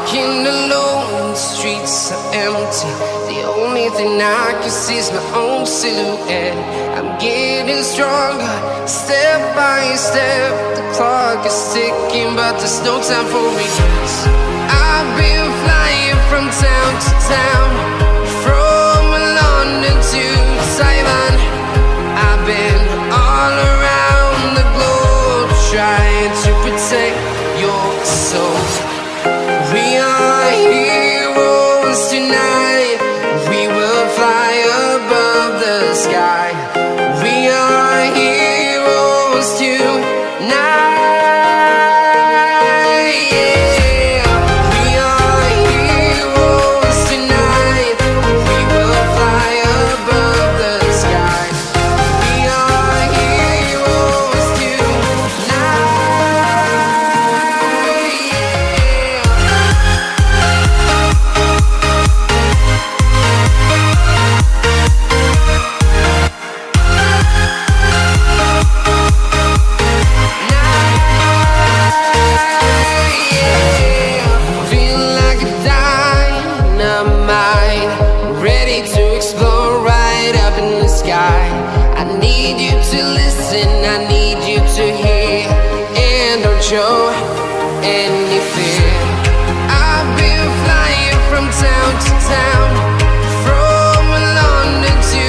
walking alone, the streets are empty. The only thing I can see is my own silhouette. I'm getting stronger, step by step. The clock is ticking, but there's no time for me. I've been flying from town to town, from London to Taiwan. I've been all around the globe, trying to protect your soul. We are heroes tonight. We will fly above the sky. We are heroes tonight. I need you to listen, I need you to hear, and don't show any fear. I've been flying from town to town, from London to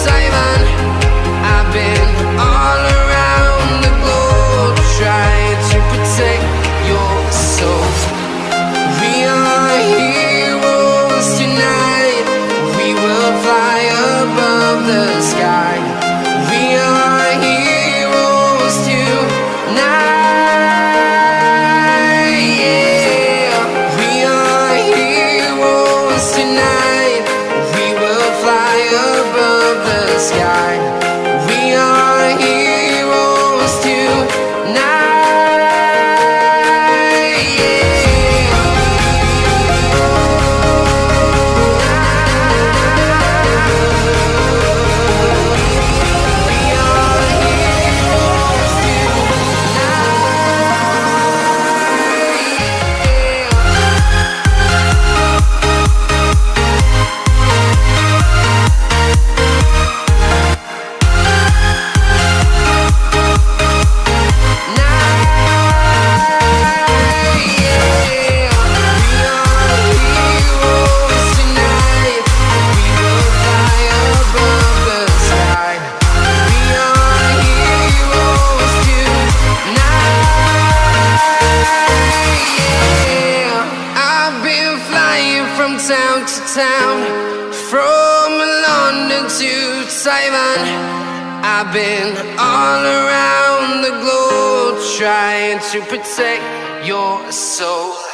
Taiwan. I've been all around the globe, trying to protect your soul. We are heroes tonight. We will fly above the sky. We are heroes tonight, yeah. We are heroes tonight. We will fly above the sky. We are heroes tonight, town to town, from London to Taiwan. I've been all around the globe, trying to protect your soul.